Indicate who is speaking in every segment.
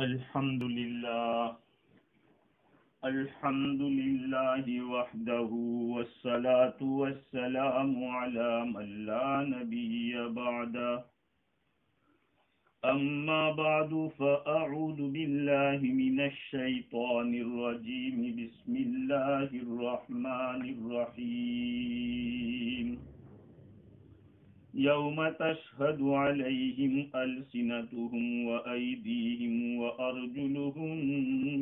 Speaker 1: الحمد لله الحمد لله وحده والصلاة والسلام على من لا نبي بعده أما بعد فأعوذ بالله من الشيطان الرجيم بسم الله الرحمن الرحيم يوم تشهد عليهم ألسنتهم وأيديهم وأرجلهم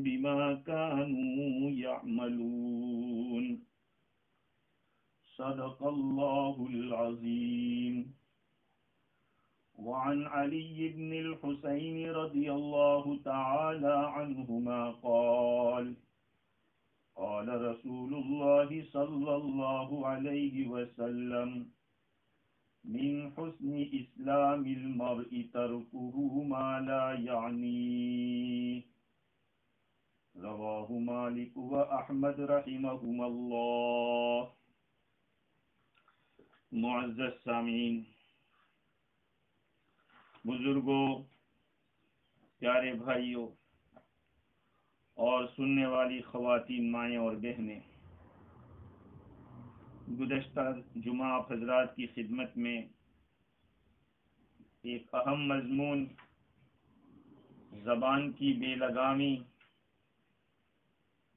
Speaker 1: بما كانوا يعملون صدق الله العظيم. وعن علي بن الحسين رضي الله تعالى عنهما قال قال رسول الله صلى الله عليه وسلم من حسن اسلام المرء تركه ما لا يعنيه رواه مالك واحمد رحمهما اللہ. معزز سامعین، بزرگوں، پیارے بھائیوں اور سننے والی خواتین، مائیں اور بہنیں، گزشتہ جمعہ آپ حضرات کی خدمت میں ایک اہم مضمون زبان کی بے لگامی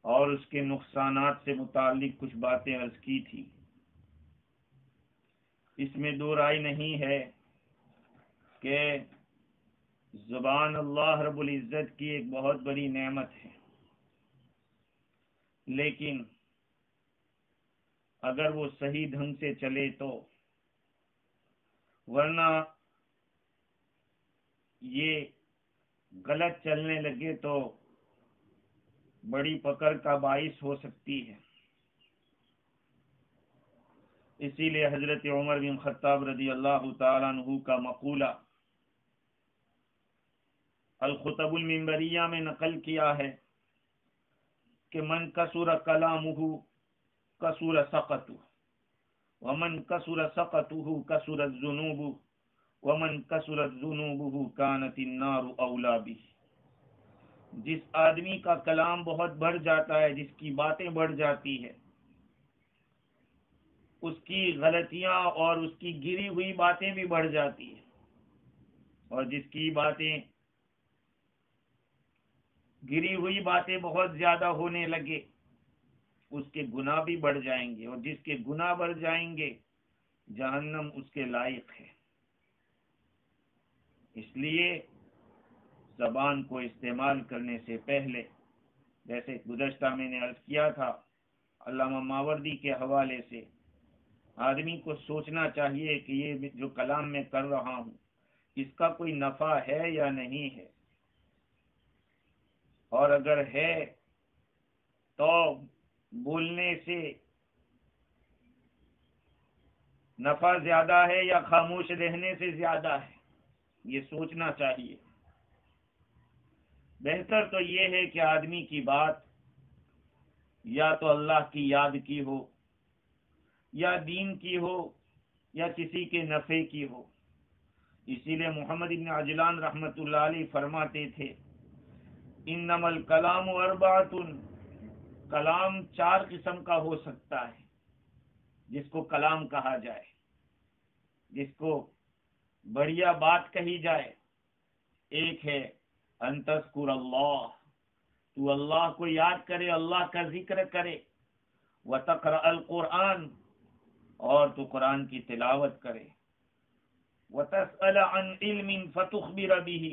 Speaker 1: اور اس کے نقصانات سے متعلق کچھ باتیں عرض کی تھی. اس میں دو رائے نہیں ہے کہ زبان اللہ رب العزت کی ایک بہت بڑی نعمت ہے، لیکن اگر وہ صحیح ڈھنگ سے چلے تو، ورنہ یہ غلط چلنے لگے تو بڑی پکڑ کا باعث ہو سکتی ہے. اسی لیے حضرت عمر بن خطاب رضی اللہ تعالیٰ عنہ کا مقولہ الخطب المنبریہ میں نقل کیا ہے کہ من کثر کلامہ کثر سقطہ ومن کثر سقطہ کثرت ذنوبہ ومن کثرت ذنوبہ کانت النار اولی بہ. جس آدمی کا کلام بہت بڑھ جاتا ہے، جس کی باتیں بڑھ جاتی ہے، اس کی غلطیاں اور اس کی گری ہوئی باتیں بھی بڑھ جاتی ہیں، اور جس کی گری ہوئی باتیں بہت زیادہ ہونے لگے اس کے گناہ بھی بڑھ جائیں گے، اور جس کے گناہ بڑھ جائیں گے جہنم اس کے لائق ہے. اس لیے زبان کو استعمال کرنے سے پہلے، جیسے گزشتہ میں نے عرض کیا تھا، علامہ ماوردی کے حوالے سے آدمی کو سوچنا چاہیے کہ یہ جو کلام میں کر رہا ہوں اس کا کوئی نفع ہے یا نہیں ہے، اور اگر ہے تو بولنے سے نفع زیادہ ہے یا خاموش رہنے سے زیادہ ہے، یہ سوچنا چاہیے. بہتر تو یہ ہے کہ آدمی کی بات یا تو اللہ کی یاد کی ہو، یا دین کی ہو، یا کسی کے نفع کی ہو. اسی لیے محمد بن عجلان رحمت اللہ علیہ فرماتے تھے انما الکلام اربعۃ، کلام 4 قسم کا ہو سکتا ہے جس کو کلام کہا جائے، جس کو بڑھیا بات کہی جائے. ایک ہے ان تذکر اللہ، تو اللہ کو یاد کرے، اللہ کا ذکر کرے. وتقرأ القرآن، اور تو قرآن کی تلاوت کرے. وتسأل عن علم فتخبر به،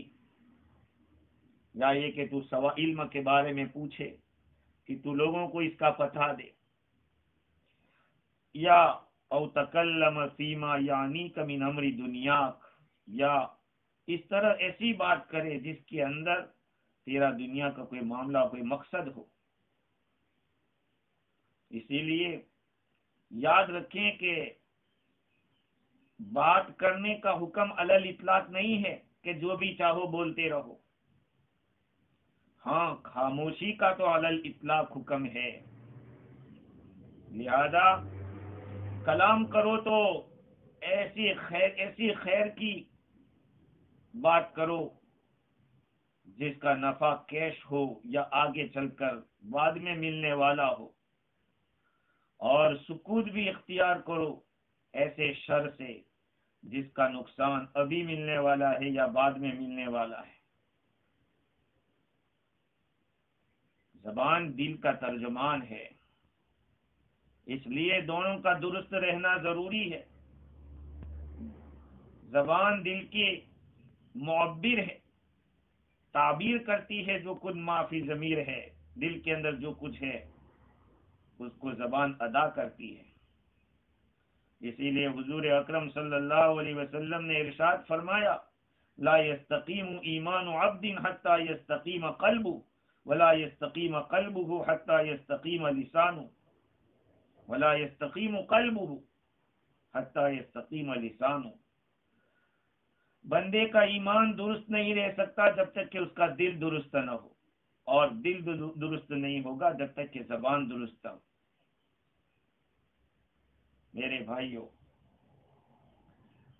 Speaker 1: یا یہ کہ تو سوا علم کے بارے میں پوچھے کہ تو لوگوں کو اس کا پتہ دے. یا او تکلم فیما یعنیک من امر دنیاک، یا اس طرح ایسی بات کرے جس کے اندر تیرا دنیا کا کوئی معاملہ، کوئی مقصد ہو. اسی لیے یاد رکھیں کہ بات کرنے کا حکم علی الاطلاق نہیں ہے کہ جو بھی چاہو بولتے رہو. ہاں، خاموشی کا تو علی الاطلاق حکم ہے. لہذا کلام کرو تو ایسی خیر کی بات کرو جس کا نفع کیش ہو یا آگے چل کر بعد میں ملنے والا ہو، اور سکوت بھی اختیار کرو ایسے شر سے جس کا نقصان ابھی ملنے والا ہے یا بعد میں ملنے والا ہے۔ زبان دل کا ترجمان ہے، اس لیے دونوں کا درست رہنا ضروری ہے۔ زبان دل کی معبر ہے، تعبیر کرتی ہے جو کچھ معافی ضمیر ہے، دل کے اندر جو کچھ ہے اس کو زبان ادا کرتی ہے۔ اسی لیے حضور اکرم صلی اللہ علیہ وسلم نے ارشاد فرمایا، لا يستقیم ایمان عبد حتى يستقیم قلبه ولا يستقیم قلبه حتى يستقیم لسانه ولا يستقیم قلبه حتى يستقیم لسانه۔ بندے کا ایمان درست نہیں رہ سکتا جب تک کہ اس کا دل درست نہ ہو، اور دل درست نہیں ہوگا جب تک کہ زبان درست نہ ہو۔ میرے بھائیوں،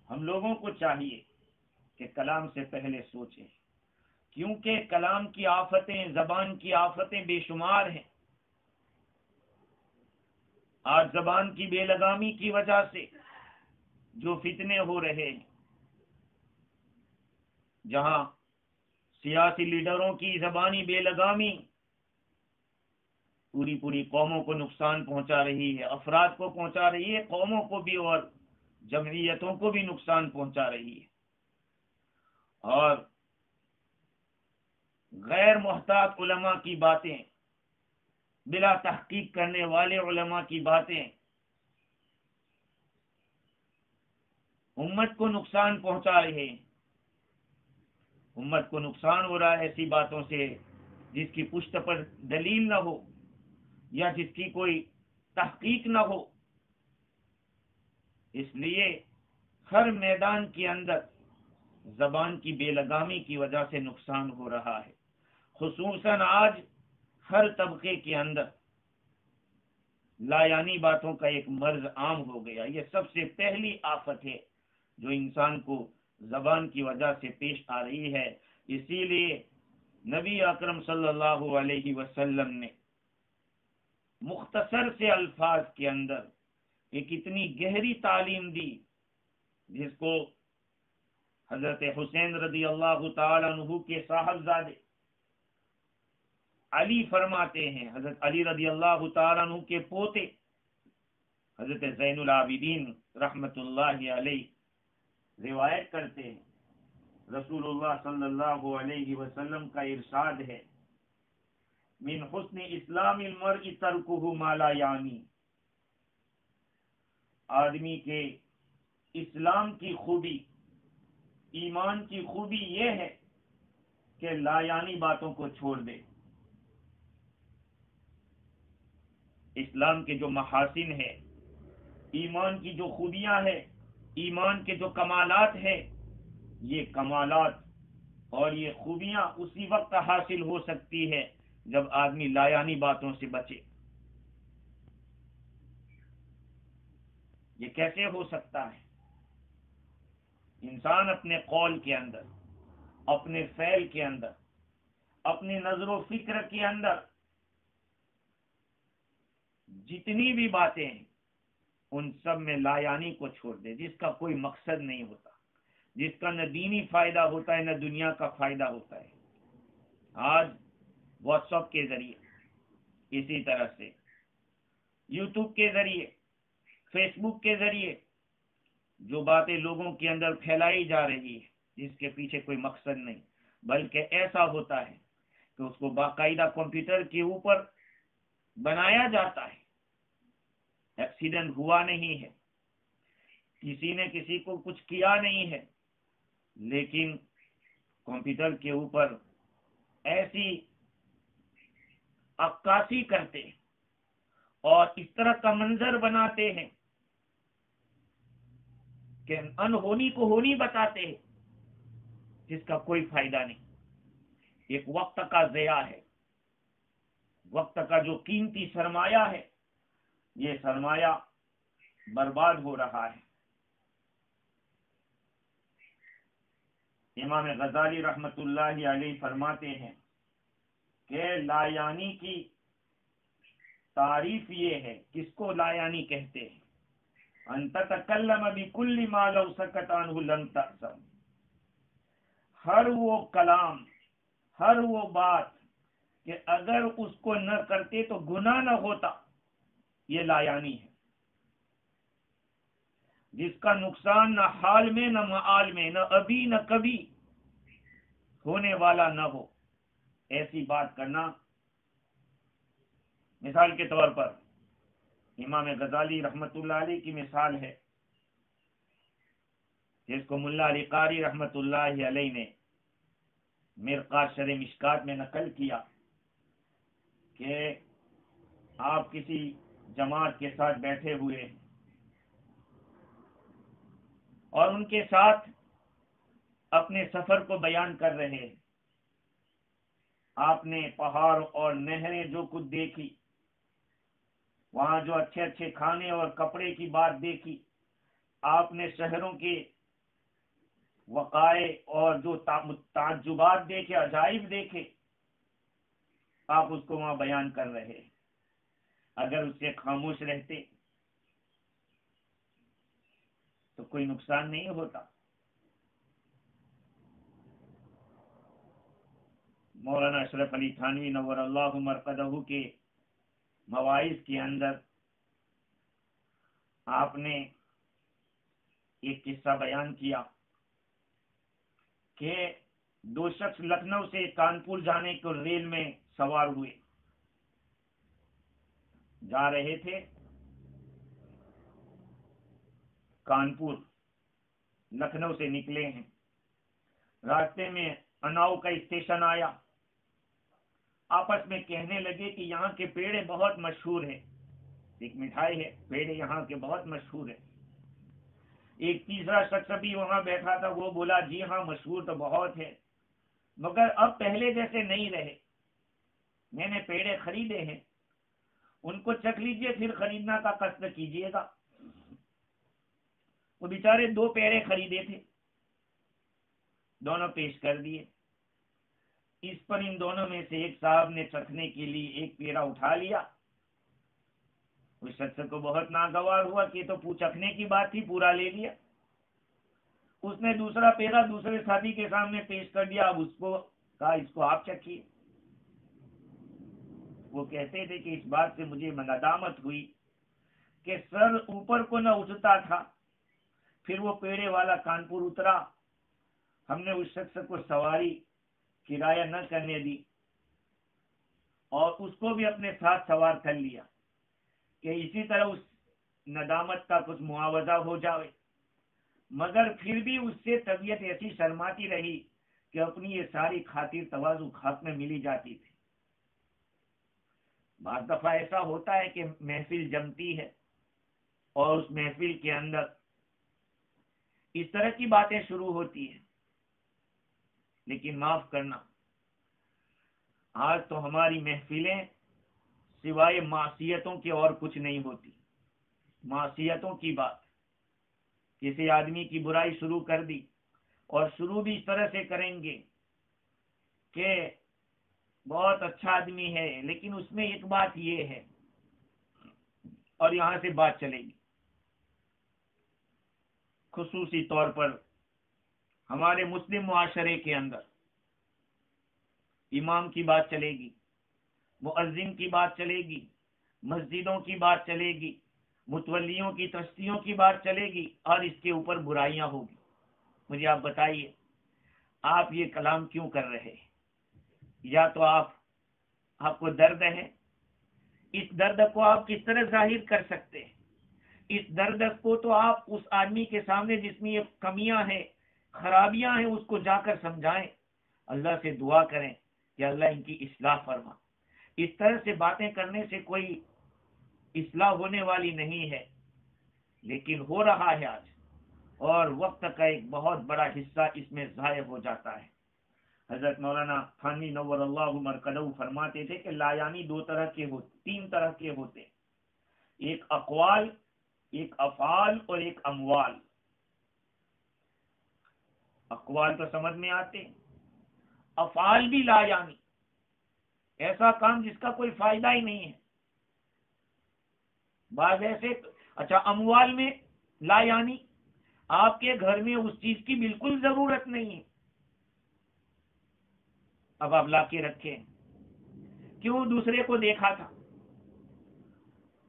Speaker 1: ہم لوگوں کو چاہیے کہ کلام سے پہلے سوچیں، کیونکہ کلام کی آفتیں، زبان کی آفتیں بے شمار ہیں۔ آج زبان کی بے لگامی کی وجہ سے جو فتنے ہو رہے ہیں، جہاں سیاسی لیڈروں کی زبانی بے لگامی پوری قوموں کو نقصان پہنچا رہی ہے، افراد کو پہنچا رہی ہے، قوموں کو بھی اور جمعیتوں کو بھی نقصان پہنچا رہی ہے، اور غیر محتاط علماء کی باتیں، بلا تحقیق کرنے والے علماء کی باتیں امت کو نقصان پہنچا رہے ہیں۔ امت کو نقصان ہو رہا ہے ایسی باتوں سے جس کی پشت پر دلیل نہ ہو یا جس کی کوئی تحقیق نہ ہو۔ اس لیے ہر میدان کے اندر زبان کی بے لگامی کی وجہ سے نقصان ہو رہا ہے، خصوصاً آج ہر طبقے کے اندر لایانی باتوں کا ایک مرض عام ہو گیا۔ یہ سب سے پہلی آفت ہے جو انسان کو زبان کی وجہ سے پیش آ رہی ہے۔ اسی لیے نبی اکرم صلی اللہ علیہ وسلم نے مختصر سے الفاظ کے اندر ایک اتنی گہری تعلیم دی، جس کو حضرت حسین رضی اللہ تعالی عنہ کے صاحبزادے علی فرماتے ہیں، حضرت علی رضی اللہ تعالی عنہ کے پوتے حضرت زین العابدین رحمت اللہ علیہ روایت کرتے ہیں، رسول اللہ صلی اللہ علیہ وسلم کا ارشاد ہے، من حسن اسلام المرء ترکہ ما لا یعنی۔ آدمی کے اسلام کی خوبی، ایمان کی خوبی یہ ہے کہ لا یعنی باتوں کو چھوڑ دے۔ اسلام کے جو محاسن ہے، ایمان کی جو خوبیاں ہیں، ایمان کے جو کمالات ہیں، یہ کمالات اور یہ خوبیاں اسی وقت حاصل ہو سکتی ہے جب آدمی لایانی باتوں سے بچے۔ یہ کیسے ہو سکتا ہے؟ انسان اپنے قول کے اندر، اپنے فعل کے اندر، اپنی نظر و فکر کے اندر جتنی بھی باتیں ہیں ان سب میں لایانی کو چھوڑ دے، جس کا کوئی مقصد نہیں ہوتا، جس کا نہ دینی فائدہ ہوتا ہے نہ دنیا کا فائدہ ہوتا ہے۔ آج واٹس ایپ کے ذریعے، اسی طرح سے یوٹیوب کے ذریعے، فیس بک کے ذریعے جو باتیں لوگوں کے اندر پھیلائی جا رہی ہے، جس کے پیچھے کوئی مقصد نہیں، بلکہ ایسا ہوتا ہے کہ اس کو باقاعدہ کمپیوٹر کے اوپر بنایا جاتا ہے، ایکسیڈنٹ ہوا نہیں ہے، کسی نے کسی کو کچھ کیا نہیں ہے، لیکن کمپیوٹر کے اوپر ایسی عکاسی کرتے ہیں اور اس طرح کا منظر بناتے ہیں کہ انہونی کو ہونی بتاتے ہیں، جس کا کوئی فائدہ نہیں۔ ایک وقت کا ضیاع ہے، وقت کا جو قیمتی سرمایہ ہے، یہ سرمایہ برباد ہو رہا ہے۔ امام غزالی رحمت اللہ علیہ فرماتے ہیں کہ لا یعنی کی تعریف یہ ہے، کس کو لا یعنی کہتے ہیں، ان تتکلم بکل ما لو سکت عنہ لم تأثم، ہر وہ کلام، ہر وہ بات کہ اگر اس کو نہ کرتے تو گناہ نہ ہوتا، یہ لا یعنی ہے، جس کا نقصان نہ حال میں نہ معال میں، نہ ابھی نہ کبھی ہونے والا نہ ہو، ایسی بات کرنا۔ مثال کے طور پر امام غزالی رحمت اللہ علیہ کی مثال ہے، جس کو ملا علی قاری رحمت اللہ علیہ نے مرقات شرح مشکات میں نقل کیا کہ آپ کسی جماعت کے ساتھ بیٹھے ہوئے اور ان کے ساتھ اپنے سفر کو بیان کر رہے، آپ نے پہاڑ اور نہریں جو کچھ دیکھی، وہاں جو اچھے اچھے کھانے اور کپڑے کی بات دیکھی، آپ نے شہروں کے وقائع اور جو تعجبات دیکھے، عجائب دیکھے، آپ اس کو وہاں بیان کر رہے۔ اگر اس سے خاموش رہتے تو کوئی نقصان نہیں ہوتا۔ مولانا اشرف علی تھانوی نور اللہ مرقدہ کے مواعظ کے اندر آپ نے ایک قصہ بیان کیا کہ دو شخص لکھنؤ سے کانپور جانے کو ریل میں سوار ہوئے، جا رہے تھے کانپور، لکھنؤ سے نکلے ہیں، راستے میں اناؤ کا اسٹیشن آیا، آپس میں کہنے لگے کہ یہاں کے پیڑے بہت مشہور ہیں، ایک مٹھائی ہے، پیڑے یہاں کے بہت مشہور ہیں۔ ایک تیسرا شخص بھی وہاں بیٹھا تھا، وہ بولا جی ہاں مشہور تو بہت ہے، مگر اب پہلے جیسے نہیں رہے، میں نے پیڑے خریدے ہیں، ان کو چکھ لیجئے پھر خریدنا کا قصد کیجئے گا۔ وہ بیچارے دو پیڑے خریدے تھے، دونوں پیش کر دیے، اس پر ان دونوں میں سے ایک صاحب نے چکھنے کے لیے ایک پیڑا اٹھا لیا، اس شخص کو بہت ناگوار ہوا کہ تو چکھنے کی بات تھی، پورا لے لیا۔ اس نے دوسرا پیڑا دوسرے ساتھی کے سامنے پیش کر دیا، اب اس کو کہا اس کو آپ چکھیے۔ وہ کہتے تھے کہ اس بات سے مجھے ندامت ہوئی کہ سر اوپر کو نہ اٹھتا تھا، پھر وہ پیڑے والا کانپور اترا، ہم نے اس شخص کو سواری کرایہ نہ کرنے دی اور اس کو بھی اپنے ساتھ سوار کر لیا کہ اسی طرح اس ندامت کا کچھ معاوضہ ہو جائے، مگر پھر بھی اس سے طبیعت ایسی شرماتی رہی کہ اپنی یہ ساری خاطر تواضع خاک میں ملی جاتی تھی۔ بعض دفعہ ایسا ہوتا ہے کہ محفل جمتی ہے اور اس محفل کے اندر اس طرح کی باتیں شروع ہوتی ہیں، لیکن معاف کرنا، آج تو ہماری محفلیں سوائے معصیتوں کے اور کچھ نہیں ہوتی۔ معصیتوں کی بات، کسی آدمی کی برائی شروع کر دی، اور شروع بھی اس طرح سے کریں گے کہ بہت اچھا آدمی ہے لیکن اس میں ایک بات یہ ہے، اور یہاں سے بات چلے گی۔ خصوصی طور پر ہمارے مسلم معاشرے کے اندر امام کی بات چلے گی، مؤذن کی بات چلے گی، مسجدوں کی بات چلے گی، متولیوں کی تشتیوں کی بات چلے گی، اور اس کے اوپر برائیاں ہوگی۔ مجھے آپ بتائیے، آپ یہ کلام کیوں کر رہے ہیں؟ یا تو آپ کو درد ہے، اس درد کو آپ کس طرح ظاہر کر سکتے ہیں؟ اس درد کو تو آپ اس آدمی کے سامنے جس میں یہ کمیاں ہیں، خرابیاں ہیں، اس کو جا کر سمجھائیں، اللہ سے دعا کریں کہ اللہ ان کی اصلاح فرما۔ اس طرح سے باتیں کرنے سے کوئی اصلاح ہونے والی نہیں ہے، لیکن ہو رہا ہے آج، اور وقت کا ایک بہت بڑا حصہ اس میں ضائع ہو جاتا ہے۔ حضرت مولانا تھانوی نور اللہ مرقدہ فرماتے تھے کہ لا یعنی تین طرح کے ہوتے، ایک اقوال، ایک افعال اور ایک اموال۔ اقوال تو سمجھ میں آتے ہیں، افعال بھی لا یعنی، ایسا کام جس کا کوئی فائدہ ہی نہیں ہے. بعض ایسے، اچھا اموال میں لا یعنی، آپ کے گھر میں اس چیز کی بالکل ضرورت نہیں ہے، اب آپ لا کے رکھے. کیوں؟ دوسرے کو دیکھا تھا،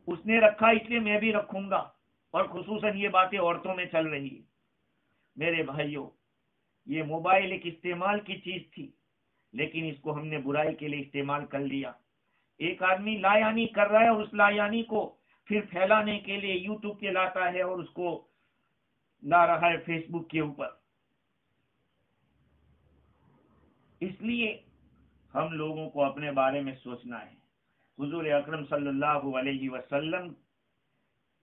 Speaker 1: اس نے رکھا اس لیے میں بھی رکھوں گا، اور خصوصاً یہ باتیں عورتوں میں چل رہی ہے. میرے بھائیوں، یہ موبائل ایک استعمال کی چیز تھی، لیکن اس کو ہم نے برائی کے لیے استعمال کر لیا. ایک آدمی لا یعنی کر رہا ہے اور اس لا یعنی کو پھر پھیلانے کے لیے یوٹیوب پہ لاتا ہے اور اس کو لا رہا ہے فیس بک کے اوپر. اس لیے ہم لوگوں کو اپنے بارے میں سوچنا ہے. حضور اکرم صلی اللہ علیہ وسلم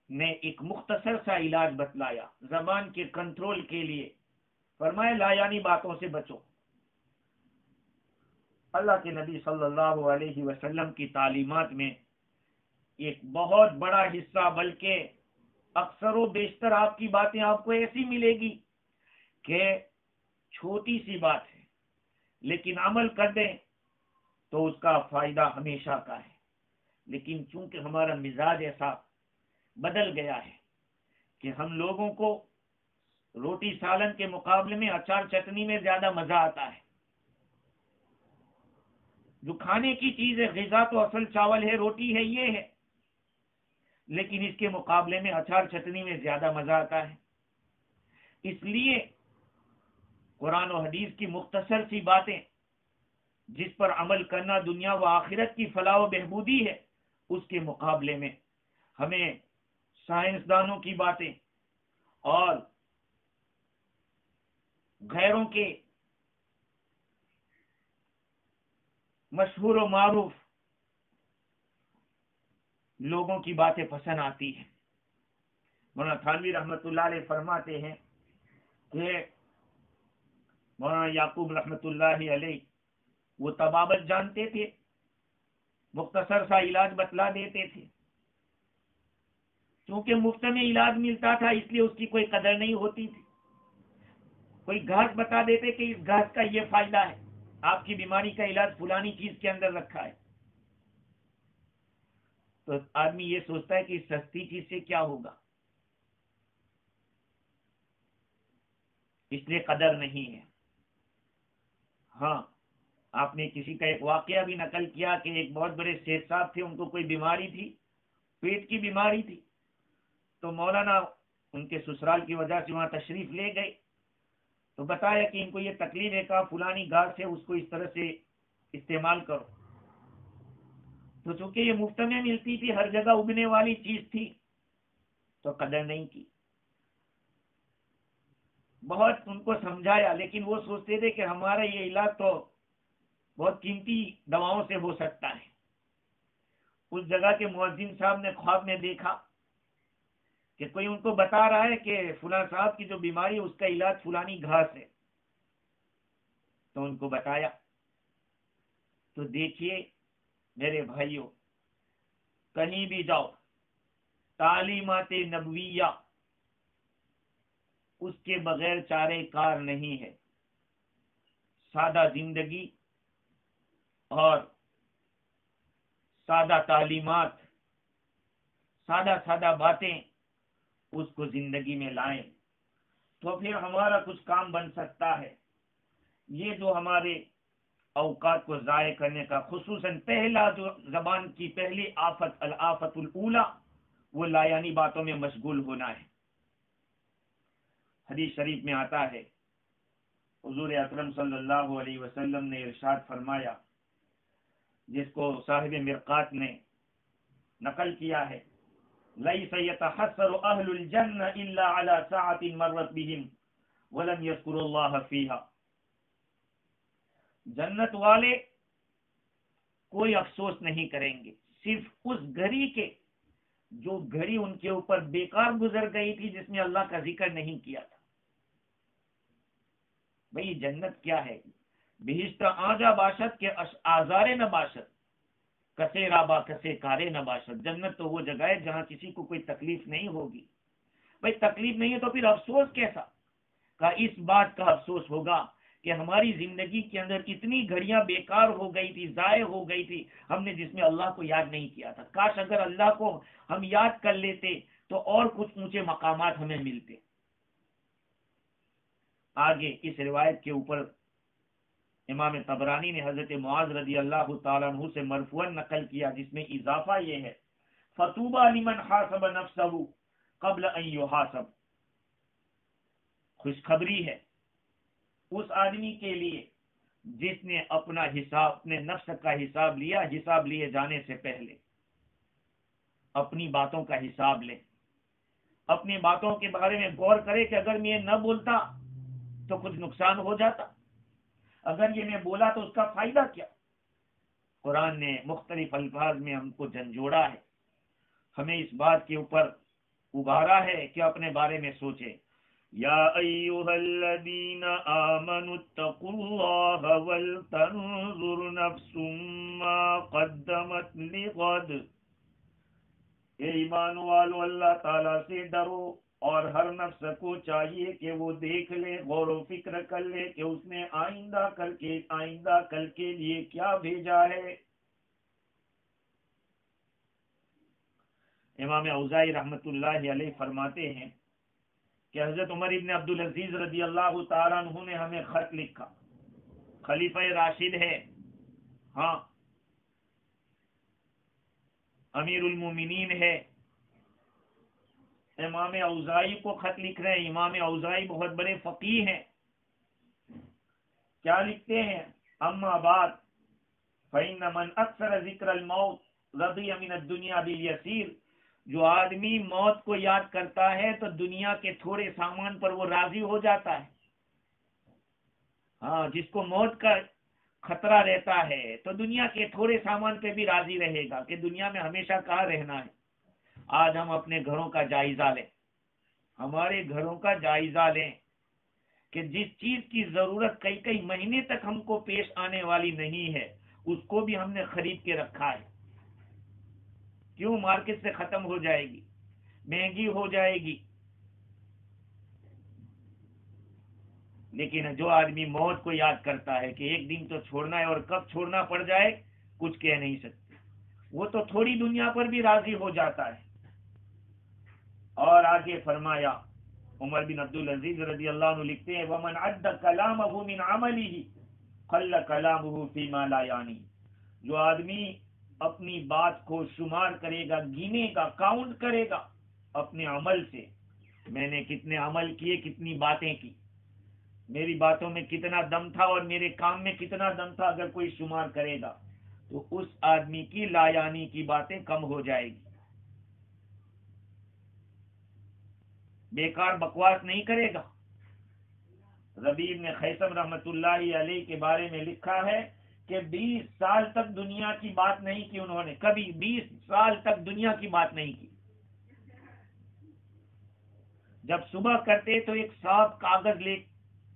Speaker 1: نے ایک مختصر سا علاج بتلایا زبان کے کنٹرول کے لیے. فرمایا لا یعنی باتوں سے بچو. اللہ کے نبی صلی اللہ علیہ وسلم کی تعلیمات میں ایک بہت بڑا حصہ، بلکہ اکثر و بیشتر آپ کی باتیں آپ کو ایسی ملے گی کہ چھوٹی سی بات ہے، لیکن عمل کر دیں تو اس کا فائدہ ہمیشہ کا ہے. لیکن چونکہ ہمارا مزاج ایسا بدل گیا ہے کہ ہم لوگوں کو روٹی سالن کے مقابلے میں اچار چٹنی میں زیادہ مزہ آتا ہے. جو کھانے کی چیز ہے، غذا تو اصل چاول ہے، روٹی ہے، یہ ہے، لیکن اس کے مقابلے میں اچار چٹنی میں زیادہ مزہ آتا ہے. اس لیے قرآن و حدیث کی مختصر سی باتیں جس پر عمل کرنا دنیا و آخرت کی فلاح و بہبودی ہے، اس کے مقابلے میں ہمیں سائنسدانوں کی باتیں اور غیروں کے مشہور و معروف لوگوں کی باتیں پسند آتی ہیں. مولانا تھانوی رحمۃ اللہ علیہ فرماتے ہیں کہ مولانا یعقوب رحمۃ اللہ علیہ وہ طبابت جانتے تھے، مختصر سا علاج بتلا دیتے تھے. چونکہ مفت میں علاج ملتا تھا اس لیے اس کی کوئی قدر نہیں ہوتی تھی. کوئی گھاس بتا دیتے کہ اس گھاس کا یہ فائدہ ہے، آپ کی بیماری کا علاج فلانی چیز کے اندر رکھا ہے، تو آدمی یہ سوچتا ہے کہ اس سستی چیز سے کیا ہوگا، اس لیے قدر نہیں ہے. ہاں، آپ نے کسی کا ایک واقعہ بھی نقل کیا کہ ایک بہت بڑے سیٹ صاحب تھے، ان کو کوئی بیماری تھی، پیٹ کی بیماری تھی، تو مولانا ان کے سسرال کی وجہ سے وہاں تشریف لے گئے تو بتایا کہ ان کو یہ تکلیف ہے، کہا فلانی گھاس ہے، اس کو اس طرح سے استعمال کرو. تو چونکہ یہ مفت میں ملتی تھی، ہر جگہ اگنے والی چیز تھی، تو قدر نہیں کی. بہت ان کو سمجھایا، لیکن وہ سوچتے تھے کہ ہمارا یہ علاج تو بہت قیمتی دواؤں سے ہو سکتا ہے. اس جگہ کے مؤذن صاحب نے خواب میں دیکھا کہ کوئی ان کو بتا رہا ہے کہ فلاں صاحب کی جو بیماری ہے اس کا علاج فلانی گھاس ہے. تو ان کو بتایا. تو دیکھیے میرے بھائیوں، کہیں بھی جاؤ، تعلیمات نبویہ اس کے بغیر چارے کار نہیں ہے. سادہ زندگی اور سادہ تعلیمات، سادہ سادہ باتیں اس کو زندگی میں لائیں تو پھر ہمارا کچھ کام بن سکتا ہے. یہ جو ہمارے اوقات کو ضائع کرنے کا خصوصاً پہلا جو زبان کی پہلی آفت، الآفت الاولی، وہ لایانی باتوں میں مشغول ہونا ہے. حدیث شریف میں آتا ہے، حضور اکرم صلی اللہ علیہ وسلم نے ارشاد فرمایا، جس کو صاحب مرقات نے نقل کیا ہے، لَيْسَ يَتَحَسَّرُ أَهْلُ الْجَنَّةِ إِلَّا عَلَى سَاعَةٍ مَرَّتْ بِهِمْ وَلَمْ يَذْكُرُوا اللَّهَ فِيهَا. جنت والے کوئی افسوس نہیں کریں گے صرف اس گھڑی کے جو گھڑی ان کے اوپر بیکار گزر گئی تھی، جس میں اللہ کا ذکر نہیں کیا تھا. بھئی جنت کیا ہے؟ بہشت آجا باشد کے آزارے نہ باشد، کسے رابا کسے کارے نہ باشد. جنت تو وہ جگہ ہے جہاں کسی کو کوئی تکلیف نہیں ہوگی. بھئی تکلیف نہیں ہے تو پھر افسوس کیسا؟ کا اس بات کا افسوس ہوگا کہ ہماری زندگی کے اندر اتنی گھڑیاں بیکار ہو گئی تھی، ضائع ہو گئی تھی، ہم نے جس میں اللہ کو یاد نہیں کیا تھا۔ کاش اگر اللہ کو ہم یاد کر لیتے تو اور کچھ اونچے مقامات ہمیں ملتے۔ آگے اس روایت کے اوپر امام طبرانی نے حضرت معاذ رضی اللہ تعالیٰ عنہ سے مرفوعاً نقل کیا، جس میں اضافہ یہ ہے فَطُوبَى لِمَنْ حَاسَبَ نَفْسَهُ قَبْلَ أَنْ يُحَاسَبَ، خوشخبری ہے اس آدمی کے لیے جس نے اپنا حساب، اپنے نفس کا حساب لیا، حساب لیے جانے سے پہلے اپنی باتوں کا حساب لے، اپنی باتوں کے بارے میں غور کرے کہ اگر میں یہ نہ بولتا تو کچھ نقصان ہو جاتا، اگر یہ میں بولا تو اس کا فائدہ کیا۔ قرآن نے مختلف الفاظ میں ہم کو جھنجھوڑا ہے، ہمیں اس بات کے اوپر ابھارا ہے کہ اپنے بارے میں سوچے۔ یا ایھا الذین آمنوا اتقوا اللہ ولتنظر نفس ما قدمت لغد، اے ایمان والو اللہ تعالیٰ سے ڈرو، اور ہر نفس کو چاہیے کہ وہ دیکھ لے، غور و فکر کر لے کہ اس نے آئندہ کل کے لیے کیا بھیجا ہے۔ امام اوزاعی رحمت اللہ علیہ فرماتے ہیں کہ حضرت عمر ابن عبدالعزیز رضی اللہ تعالیٰ عنہ نے ہمیں خط لکھا، خلیفہ راشد ہے، ہاں امیر المومنین ہے، امام اوزاعی کو خط لکھ رہے ہیں۔ امام اوزاعی بہت بڑے فقیہ ہیں، کیا لکھتے ہیں؟ اما بعد فإن من اکثر ذکر الموت رضی من الدنیا بالیسیر، جو آدمی موت کو یاد کرتا ہے تو دنیا کے تھوڑے سامان پر وہ راضی ہو جاتا ہے۔ ہاں، جس کو موت کا خطرہ رہتا ہے تو دنیا کے تھوڑے سامان پہ بھی راضی رہے گا کہ دنیا میں ہمیشہ کہاں رہنا ہے۔ آج ہم اپنے گھروں کا جائزہ لیں، ہمارے گھروں کا جائزہ لیں کہ جس چیز کی ضرورت کئی مہینے تک ہم کو پیش آنے والی نہیں ہے اس کو بھی ہم نے خرید کے رکھا ہے۔ کیوں؟ مارکیٹ سے ختم ہو جائے گی، مہنگی ہو جائے گی۔ لیکن جو آدمی موت کو یاد کرتا ہے کہ ایک دن تو چھوڑنا ہے اور کب چھوڑنا پڑ جائے کچھ کہہ نہیں سکتے، وہ تو تھوڑی دنیا پر بھی راضی ہو جاتا ہے۔ اور آگے فرمایا، عمر بن عبدالعزیز رضی اللہ عنہ لکھتے ہیں وَمَنْ عَدَّ كَلَامَهُ مِنْ عَمَلِهِ قَلَّ كَلَامُهُ فِي مَا لَا يَعْنِي، جو آدمی اپنی بات کو شمار کرے گا، گینے گا، کاؤنٹ کرے گا اپنے عمل سے، میں نے کتنے عمل کیے، کتنی باتیں کی، میری باتوں میں کتنا دم تھا اور میرے کام میں کتنا دم تھا، اگر کوئی شمار کرے گا تو اس آدمی کی لا یعنی کی باتیں کم ہو جائے گی، بیکار بکواس نہیں کرے گا۔ ربیع نے خیثم رحمت اللہ علیہ کے بارے میں لکھا ہے کہ 20 سال تک دنیا کی بات نہیں کی انہوں نے، کبھی 20 سال تک دنیا کی بات نہیں کی۔ جب صبح کرتے تو ایک صاف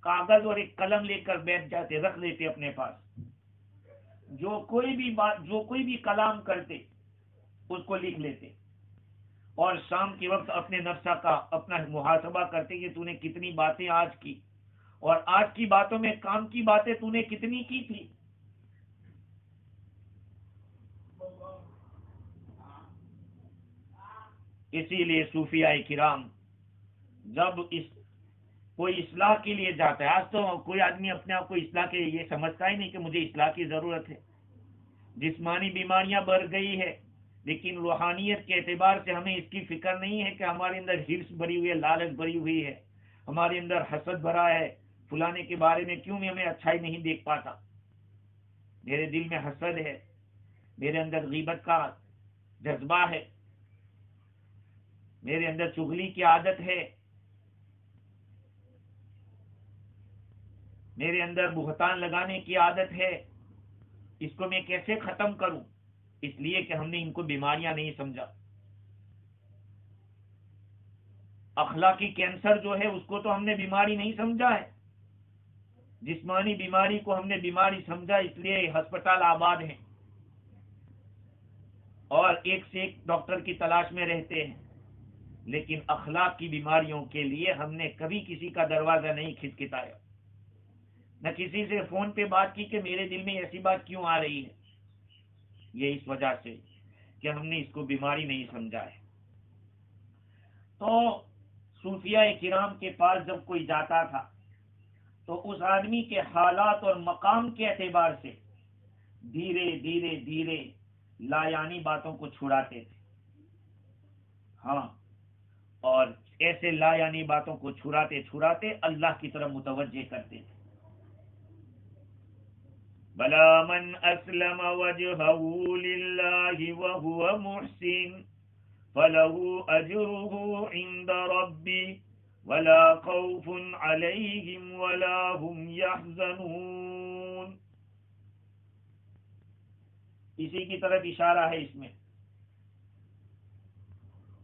Speaker 1: کاغذ اور ایک قلم لے کر بیٹھ جاتے، رکھ لیتے اپنے پاس، جو کوئی بھی کلام کرتے اس کو لکھ لیتے، اور شام کے وقت اپنے نفس کا اپنا محاسبہ کرتے کہ تو نے کتنی باتیں آج کی، اور آج کی باتوں میں کام کی باتیں تو نے کتنی کی تھی۔ اسی لیے صوفیاء کرام جب کوئی اصلاح کے لیے جاتا ہے، آج تو کوئی آدمی اپنے آپ کو اصلاح کے یہ سمجھتا ہی نہیں کہ مجھے اصلاح کی ضرورت ہے، جسمانی بیماریاں بڑھ گئی ہے، لیکن روحانیت کے اعتبار سے ہمیں اس کی فکر نہیں ہے کہ ہمارے اندر حرص بھری ہوئی ہے، لالچ بھری ہوئی ہے، ہمارے اندر حسد بھرا ہے، فلانے کے بارے میں کیوں میں ہمیں اچھائی نہیں دیکھ پاتا، میرے دل میں حسد ہے، میرے اندر غیبت کا جذبہ ہے، میرے اندر چغلی کی عادت ہے، میرے اندر بہتان لگانے کی عادت ہے، اس کو میں کیسے ختم کروں؟ اس لیے کہ ہم نے ان کو بیماریاں نہیں سمجھا۔ اخلاقی کینسر جو ہے اس کو تو ہم نے بیماری نہیں سمجھا ہے، جسمانی بیماری کو ہم نے بیماری سمجھا، اس لیے ہسپتال آباد ہیں اور ایک سے ایک ڈاکٹر کی تلاش میں رہتے ہیں۔ لیکن اخلاق کی بیماریوں کے لیے ہم نے کبھی کسی کا دروازہ نہیں کھٹکھٹایا، نہ کسی سے فون پہ بات کی کہ میرے دل میں ایسی بات کیوں آ رہی ہے۔ یہ اس وجہ سے کہ ہم نے اس کو بیماری نہیں سمجھا ہے۔ تو صوفیاء کرام کے پاس جب کوئی جاتا تھا تو اس آدمی کے حالات اور مقام کے اعتبار سے دھیرے دھیرے دھیرے لا یعنی باتوں کو چھڑاتے تھے۔ ہاں، اور ایسے لا یعنی باتوں کو چھڑاتے چھڑاتے اللہ کی طرف متوجہ کرتے تھے۔ بلا من اسلم وجهه لله وهو محسن فله اجره عند ربي ولا خوف عليهم ولا هم يحزنون۔ اسی کی طرف اشارہ ہے اس میں۔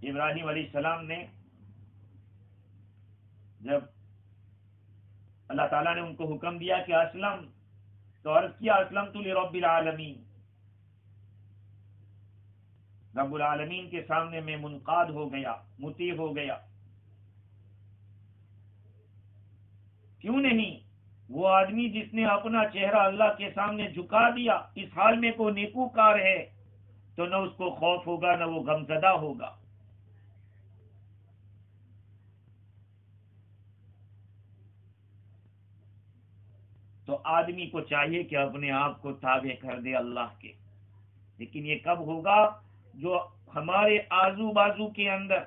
Speaker 1: ابراہیم علیہ السلام نے جب اللہ تعالیٰ نے ان کو حکم دیا کہ اسلم، تو عرض کیا اسلمت لرب العالمین، رب العالمین کے سامنے میں منقاد ہو گیا، مطیع ہو گیا۔ کیوں نہیں؟ وہ آدمی جس نے اپنا چہرہ اللہ کے سامنے جھکا دیا، اس حال میں کوئی نیکوکار ہے تو نہ اس کو خوف ہوگا نہ وہ غمزدہ ہوگا۔ تو آدمی کو چاہیے کہ اپنے آپ کو تابع کر دے اللہ کے، لیکن یہ کب ہوگا؟ جو ہمارے آزو بازو کے اندر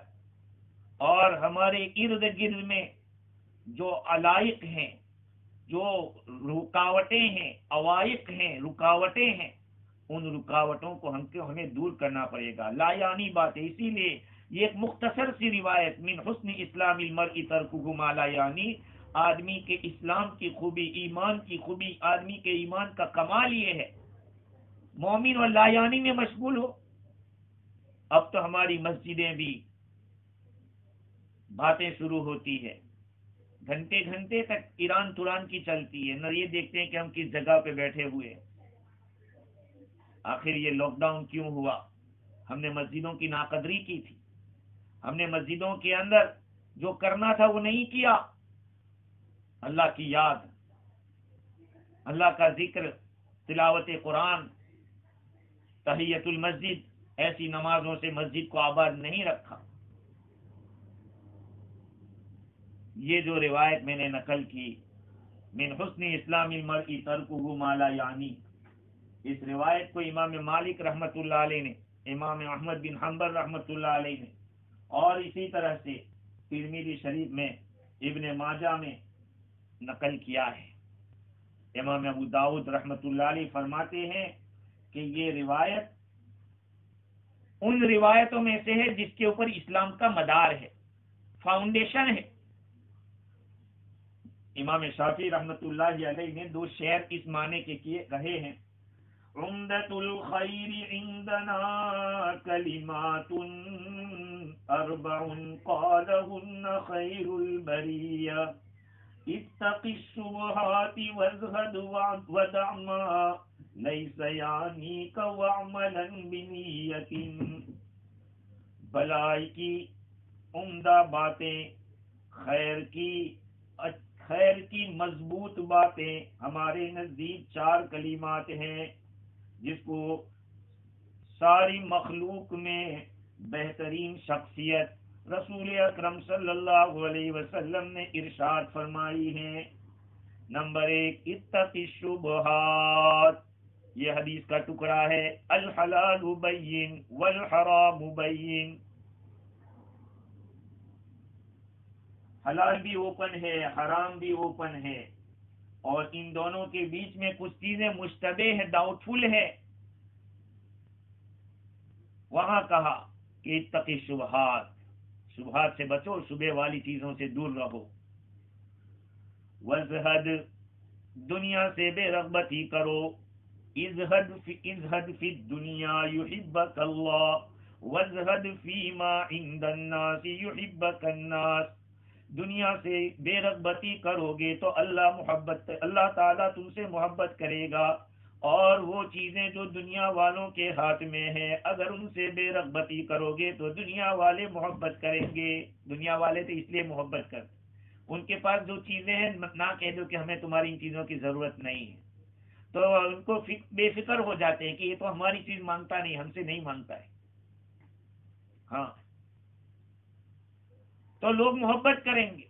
Speaker 1: اور ہمارے ارد گرد میں جو علائق ہیں، جو رکاوٹیں ہیں، عوائق ہیں، رکاوٹیں ہیں، ان رکاوٹوں کو ہمیں دور کرنا پڑے گا۔ لا یعنی باتیں، اسی لیے یہ ایک مختصر سی روایت، من حسن اسلام المرء ترکہ ما لا یعنی، آدمی کے اسلام کی خوبی، ایمان کی خوبی، آدمی کے ایمان کا کمال یہ ہے مومن اور لا یعنی میں مشغول ہو۔ اب تو ہماری مسجدیں بھی باتیں شروع ہوتی ہے، گھنٹے گھنٹے تک ایران توران کی چلتی ہے، نہ یہ دیکھتے ہیں کہ ہم کس جگہ پہ بیٹھے ہوئے ہیں۔ آخر یہ لاک ڈاؤن کیوں ہوا؟ ہم نے مسجدوں کی ناقدری کی تھی، ہم نے مسجدوں کے اندر جو کرنا تھا وہ نہیں کیا۔ اللہ کی یاد، اللہ کا ذکر، تلاوت قرآن، تحیت المسجد، ایسی نمازوں سے مسجد کو آباد نہیں رکھا۔ یہ جو روایت میں نے نقل کی، من حسن اسلام المرء ترکہ ما لا یعنی، اس روایت کو امام مالک رحمۃ اللہ علیہ نے، امام احمد بن حنبل رحمۃ اللہ علیہ نے، اور اسی طرح سے ترمذی شریف میں، ابن ماجہ میں نقل کیا ہے۔ امام ابو داؤد رحمۃ اللہ علیہ فرماتے ہیں کہ یہ روایت ان روایتوں میں سے ہے جس کے اوپر اسلام کا مدار ہے، فاؤنڈیشن ہے۔ امام شافعی رحمۃ اللہ علیہ نے دو شعر اس معنی کے کیے رہے ہیں: عمدۃ الخیر عندنا کلمات اربع قالہن خیر البریہ اتق الشبہات وازہد ودع ما لیس یعنیک واعملا بنیۃ۔ بھلائی کی عمدہ باتیں، خیر کی مضبوط باتیں ہمارے نزدیک چار کلمات ہیں جس کو ساری مخلوق میں بہترین شخصیت رسول اکرم صلی اللہ علیہ وسلم نے ارشاد فرمائی ہیں۔ نمبر 1، اتق الشبہات، یہ حدیث کا ٹکڑا ہے، الحلال بین والحرام بین، حلال بھی اوپن ہے، حرام بھی اوپن ہے، اور ان دونوں کے بیچ میں کچھ چیزیں مشتبہ ہیں، ڈاؤٹ فل ہے۔ وہاں کہا کہ اتقی شبہات، شبہات سے بچو، شبہ والی چیزوں سے دور رہو۔ وزہد، دنیا سے بے رغبتی کرو۔ ازہد فی الدنیا یحبک اللہ وزہد فیما عند الناس یحبک الناس۔ دنیا سے بے رغبتی کرو گے تو اللہ تعالیٰ تم سے محبت کرے گا، اور وہ چیزیں جو دنیا والوں کے ہاتھ میں ہیں اگر ان سے بے رغبتی کرو گے تو دنیا والے محبت کریں گے. دنیا والے تو اس لیے محبت کرتے ان کے پاس جو چیزیں ہیں نہ کہہ دو کہ ہمیں تمہاری ان چیزوں کی ضرورت نہیں ہے تو ان کو بے فکر ہو جاتے ہیں کہ یہ تو ہماری چیز مانگتا نہیں، ہم سے نہیں مانگتا ہے. ہاں تو لوگ محبت کریں گے.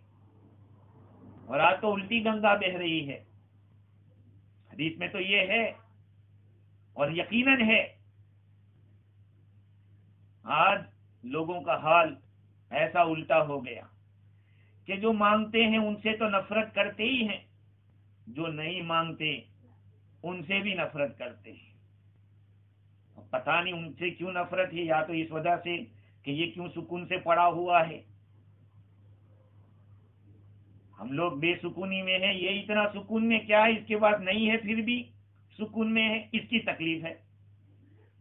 Speaker 1: اور آج تو الٹی گنگا بہہ رہی ہے. حدیث میں تو یہ ہے اور یقیناً ہے. آج لوگوں کا حال ایسا الٹا ہو گیا کہ جو مانگتے ہیں ان سے تو نفرت کرتے ہی ہیں، جو نہیں مانگتے ان سے بھی نفرت کرتے ہیں. پتہ نہیں ان سے کیوں نفرت ہے، یا تو اس وجہ سے کہ یہ کیوں سکون سے پڑا ہوا ہے. ہم لوگ بے سکونی میں ہیں، یہ اتنا سکون میں کیا ہے، اس کے بعد نہیں ہے پھر بھی سکون میں ہے، اس کی تکلیف ہے.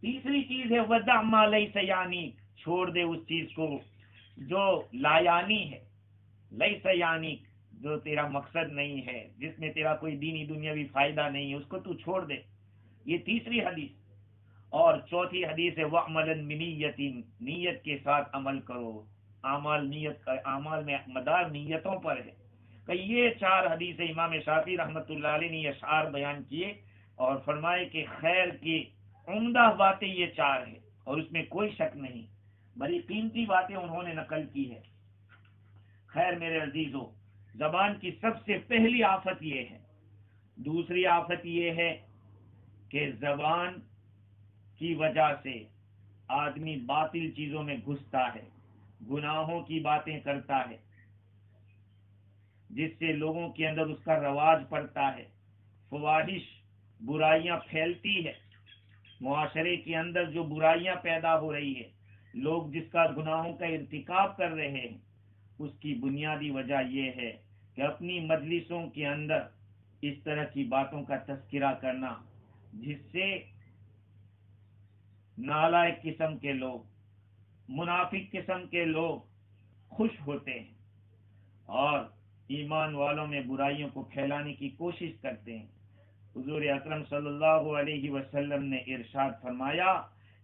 Speaker 1: تیسری چیز ہے ودع ما لیس یعنیک، چھوڑ دے اس چیز کو جو لا یعنی ہے، لیس یعنیک، جو تیرا مقصد نہیں ہے، جس میں تیرا کوئی دینی دنیاوی فائدہ نہیں ہے، اس کو تو چھوڑ دے. یہ تیسری حدیث. اور چوتھی حدیث ہے وَعْمَلًا بِنِيَّةٍ، نیت کے ساتھ عمل کرو. اعمال میں مدار نیتوں پر ہے. کہ یہ چار حدیث امام شافعی رحمۃ اللہ علیہ نے اشعار بیان کیے اور فرمائے کہ خیر کی عمدہ باتیں یہ چار ہیں اور اس میں کوئی شک نہیں، بڑی قیمتی باتیں انہوں نے نقل کی ہے. خیر میرے عزیزو، زبان کی سب سے پہلی آفت یہ ہے. دوسری آفت یہ ہے کہ زبان کی وجہ سے آدمی باطل چیزوں میں گھستا ہے، گناہوں کی باتیں کرتا ہے، جس سے لوگوں کے اندر اس کا رواج پڑتا ہے، فواحش برائیاں پھیلتی ہے. معاشرے کے اندر جو برائیاں پیدا ہو رہی ہے، لوگ جس کا گناہوں کا ارتکاب کر رہے ہیں، اس کی بنیادی وجہ یہ ہے کہ اپنی مجلسوں کے اندر اس طرح کی باتوں کا تذکرہ کرنا، جس سے نالائق قسم کے لوگ، منافق قسم کے لوگ خوش ہوتے ہیں اور ایمان والوں میں برائیوں کو پھیلانے کی کوشش کرتے ہیں. حضور اکرم صلی اللہ علیہ وسلم نے ارشاد فرمایا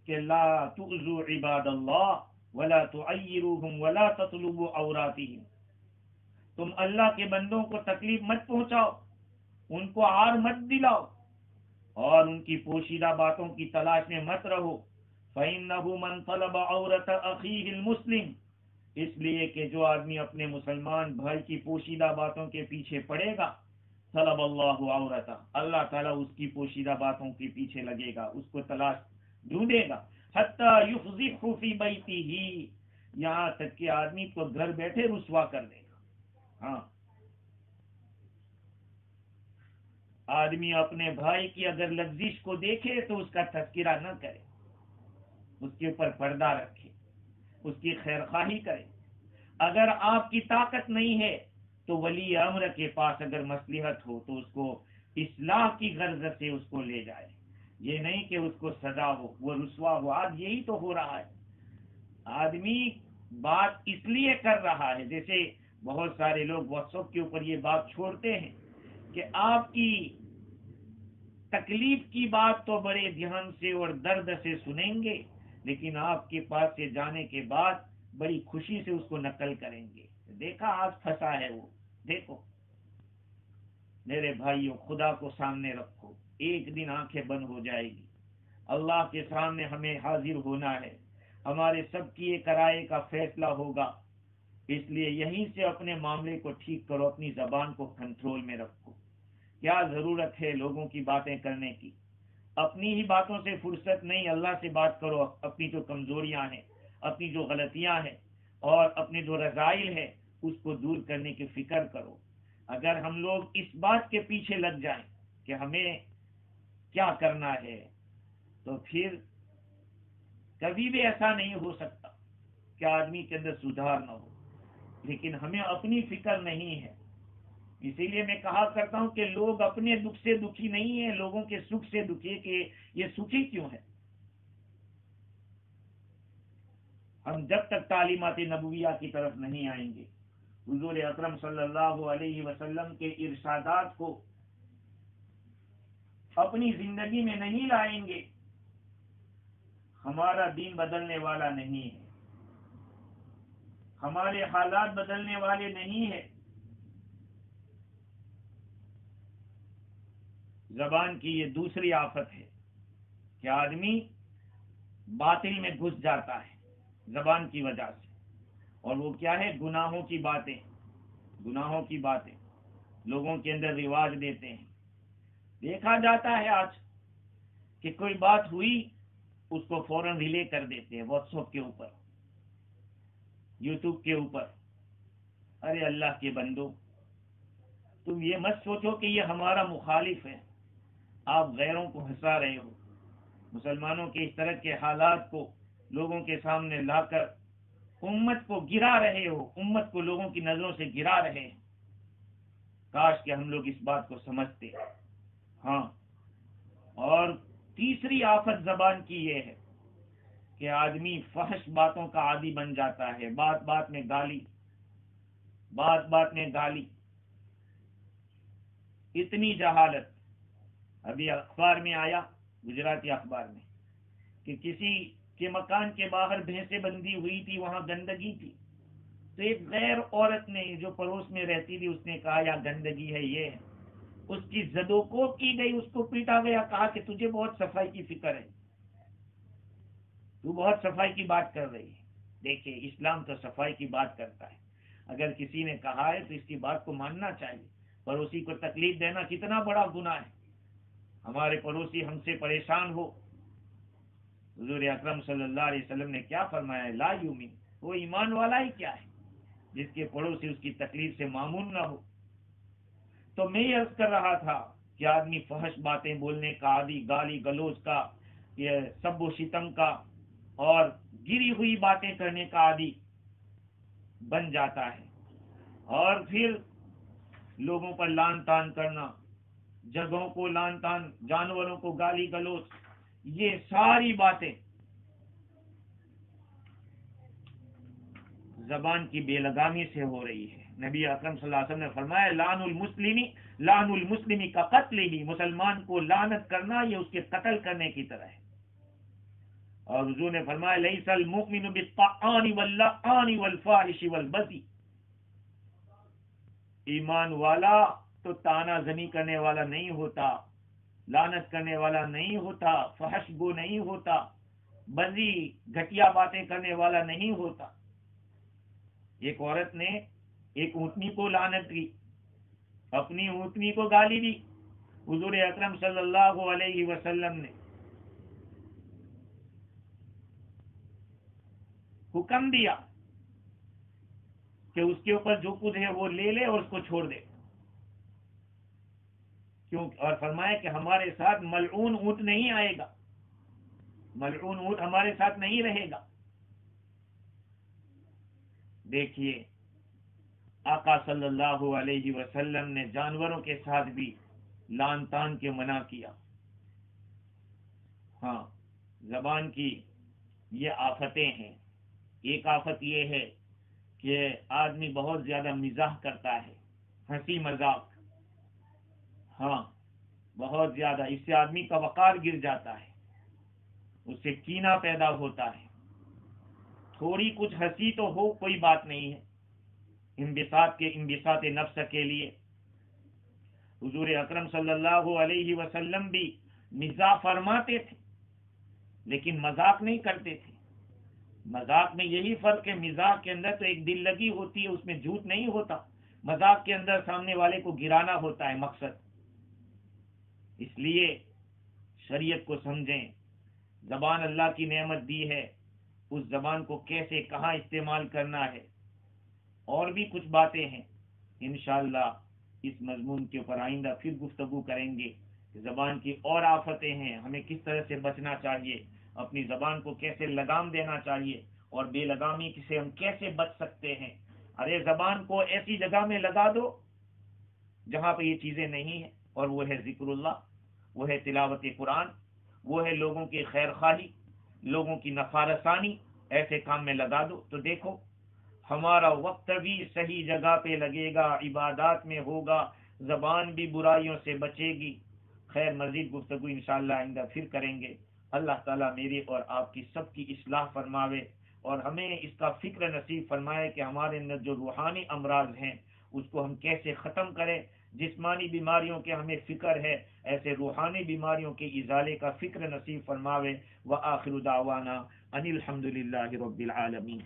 Speaker 1: کہ لا تؤذوا عباد اللہ ولا تعیروہم ولا تطلبوا عوراتہم. تم اللہ کے بندوں کو تکلیف مت پہنچاؤ، ان کو عار مت دلاؤ اور ان کی پوشیدہ باتوں کی تلاش میں مت رہو. فَإِنَّهُ مَنْ طَلَبَ عَوْرَةَ أَخِيهِ الْمُسْلِمِ، اس لیے کہ جو آدمی اپنے مسلمان بھائی کی پوشیدہ باتوں کے پیچھے پڑے گا، طلب اللہ عورتہ، اللہ تعالیٰ اس کی پوشیدہ باتوں کے پیچھے لگے گا، اس کو تلاش ڈھونڈے گا. حتی یفضحہ فی بیتہ، یہاں تک کہ آدمی کو گھر بیٹھے رسوا کر دے گا. ہاں، آدمی اپنے بھائی کی اگر لغزش کو دیکھے تو اس کا تذکرہ نہ کرے، اس کے اوپر پردہ رکھے، اس کی خیر خواہی کرے. اگر آپ کی طاقت نہیں ہے تو ولی امر کے پاس اگر مصلحت ہو تو اس کو اصلاح کی غرض سے اس کو لے جائے. یہ نہیں کہ اس کو سزا ہو، وہ رسوا ہو. آج یہی تو ہو رہا ہے. آدمی بات اس لیے کر رہا ہے، جیسے بہت سارے لوگ واٹس ایپ کے اوپر یہ بات چھوڑتے ہیں کہ آپ کی تکلیف کی بات تو بڑے دھیان سے اور درد سے سنیں گے، لیکن آپ کے پاس سے جانے کے بعد بڑی خوشی سے اس کو نقل کریں گے. دیکھا آج پھنسا ہے وہ. دیکھو میرے بھائیوں، خدا کو سامنے رکھو، ایک دن آنکھیں بند ہو جائے گی. اللہ کے سامنے ہمیں حاضر ہونا ہے، ہمارے سب کی ایک رائے کا فیصلہ ہوگا. اس لیے یہیں سے اپنے معاملے کو ٹھیک کرو، اپنی زبان کو کنٹرول میں رکھو. کیا ضرورت ہے لوگوں کی باتیں کرنے کی؟ اپنی ہی باتوں سے فرصت نہیں، اللہ سے بات کرو. اپنی جو کمزوریاں ہیں، اپنی جو غلطیاں ہیں اور اپنے جو رذائل ہیں، اس کو دور کرنے کی فکر کرو. اگر ہم لوگ اس بات کے پیچھے لگ جائیں کہ ہمیں کیا کرنا ہے، تو پھر کبھی بھی ایسا نہیں ہو سکتا کہ آدمی کے اندر سدھار نہ ہو. لیکن ہمیں اپنی فکر نہیں ہے. اسی لیے میں کہا کرتا ہوں کہ لوگ اپنے دکھ سے دکھی نہیں ہیں، لوگوں کے سکھ سے دکھی کہ یہ سکھی کیوں ہے. ہم جب تک تعلیمات نبویہ کی طرف نہیں آئیں گے، حضور اکرم صلی اللہ علیہ وسلم کے ارشادات کو اپنی زندگی میں نہیں لائیں گے، ہمارا دین بدلنے والا نہیں ہے، ہمارے حالات بدلنے والے نہیں ہیں۔ زبان کی یہ دوسری آفت ہے کہ آدمی باطل میں گھس جاتا ہے زبان کی وجہ سے، اور وہ کیا ہے؟ گناہوں کی باتیں، گناہوں کی باتیں لوگوں کے اندر رواج دیتے ہیں۔ دیکھا جاتا ہے آج کہ کوئی بات ہوئی، اس کو فوراً ریلے کر دیتے ہیں واٹس ایپ کے اوپر، یوٹیوب کے اوپر۔ ارے اللہ کے بندو، تم یہ مت سوچو کہ یہ ہمارا مخالف ہے، آپ غیروں کو ہنسا رہے ہو، مسلمانوں کے اس طرح کے حالات کو لوگوں کے سامنے لا کر امت کو گرا رہے ہو، امت کو لوگوں کی نظروں سے گرا رہے ہیں۔ کاش کہ ہم لوگ اس بات کو سمجھتے۔ ہاں، اور تیسری آفت زبان کی یہ ہے کہ آدمی فحش باتوں کا عادی بن جاتا ہے، بات بات میں گالی، بات بات میں گالی، اتنی جہالت۔ ابھی اخبار میں آیا، گجراتی اخبار میں، کہ کسی کے مکان کے باہر بھینسیں بندھی ہوئی تھی، وہاں گندگی تھی، تو ایک غیر عورت نے جو پڑوس میں رہتی تھی، اس نے کہا یا گندگی ہے، یہ ہے، اس کی زدوکوب کی گئی، اس کو پیٹا گیا، کہا کہ تجھے بہت صفائی کی فکر ہے، تو بہت صفائی کی بات کر رہی ہے۔ دیکھیں، اسلام تو صفائی کی بات کرتا ہے، اگر کسی نے کہا ہے تو اس کی بات کو ماننا چاہیے، پڑوسی کو تکلیف دینا کتنا بڑا گناہ ہے۔ ہمارے پڑوسی ہم سے پریشان ہو، حضور اکرم صلی اللہ علیہ وسلم نے کیا فرمایا؟ لا یؤمن، وہ ایمان والا ہی کیا ہے جس کے پڑوسی اس کی تکلیف سے معمون نہ ہو۔ تو میں یہ عرض کر رہا تھا کہ آدمی فحش باتیں بولنے کا عادی، گالی گلوچ کا، یہ سب و شتم کا، اور گری ہوئی باتیں کرنے کا عادی بن جاتا ہے، اور پھر لوگوں پر لان تان کرنا، جگہوں کو لان تان، جانوروں کو گالی گلوچ، یہ ساری باتیں زبان کی بے لگامی سے ہو رہی ہے۔ نبی اکرم صلی اللہ علیہ وسلم نے فرمایا لعن المسلمی کا قتل ہی، مسلمان کو لعنت کرنا یہ اس کے قتل کرنے کی طرح ہے۔ اور حضور نے فرمایا لیس المؤمن بالطعان واللعان والفاحش والبذی، ایمان والا تو تانا زنی کرنے والا نہیں ہوتا، لعنت کرنے والا نہیں ہوتا، فحش گو نہیں ہوتا، بذی گھٹیا باتیں کرنے والا نہیں ہوتا۔ ایک عورت نے ایک اونٹنی کو لعنت کی، اپنی اونٹنی کو گالی دی، حضور اکرم صلی اللہ علیہ وسلم نے حکم دیا کہ اس کے اوپر جو کچھ ہے وہ لے لے اور اس کو چھوڑ دے، کیوں؟ اور فرمایا کہ ہمارے ساتھ ملعون اونٹ نہیں آئے گا، ملعون اونٹ ہمارے ساتھ نہیں رہے گا۔ دیکھیے، آقا صلی اللہ علیہ وسلم نے جانوروں کے ساتھ بھی لان تان کے منع کیا۔ ہاں، زبان کی یہ آفتیں ہیں۔ ایک آفت یہ ہے کہ آدمی بہت زیادہ مزاح کرتا ہے، ہنسی مذاق، ہاں بہت زیادہ، اس سے آدمی کا وقار گر جاتا ہے، اس سے کینہ پیدا ہوتا ہے۔ تھوڑی کچھ ہنسی تو ہو، کوئی بات نہیں ہے، انبساط نفس کے لیے حضور اکرم صلی اللہ علیہ وسلم بھی مزاح فرماتے تھے، لیکن مذاق نہیں کرتے تھے۔ مذاق میں یہی فرق ہے، مزاح کے اندر تو ایک دل لگی ہوتی ہے، اس میں جھوٹ نہیں ہوتا، مذاق کے اندر سامنے والے کو گرانا ہوتا ہے مقصد۔ اس لیے شریعت کو سمجھیں، زبان اللہ کی نعمت دی ہے، اس زبان کو کیسے کہاں استعمال کرنا ہے، اور بھی کچھ باتیں ہیں، انشاءاللہ اس مضمون کے اوپر آئندہ پھر گفتگو کریں گے کہ زبان کی اور آفتیں ہیں، ہمیں کس طرح سے بچنا چاہیے، اپنی زبان کو کیسے لگام دینا چاہیے، اور بے لگامی سے ہم کیسے بچ سکتے ہیں۔ ارے زبان کو ایسی جگہ میں لگا دو جہاں پہ یہ چیزیں نہیں ہیں، اور وہ ہے ذکر اللہ، وہ ہے تلاوت قرآن، وہ ہے لوگوں کی خیر خواہی، لوگوں کی نفع رسانی، ایسے کام میں لگا دو تو دیکھو ہمارا وقت بھی صحیح جگہ پہ لگے گا، عبادات میں ہوگا، زبان بھی برائیوں سے بچے گی، خیر مزید گفتگو انشاءاللہ آئندہ پھر کریں گے. اللہ تعالیٰ میری اور آپ کی سب کی اصلاح فرماوے اور ہمیں اس کا فکر نصیب فرمائے کہ ہمارے اندر جو روحانی امراض ہیں اس کو ہم کیسے ختم کریں. جسمانی بیماریوں کے ہمیں فکر ہے، ایسے روحانی بیماریوں کے ازالے کا فکر نصیب فرماوے. وآخر دعوانا ان الحمد للہ رب العالمین.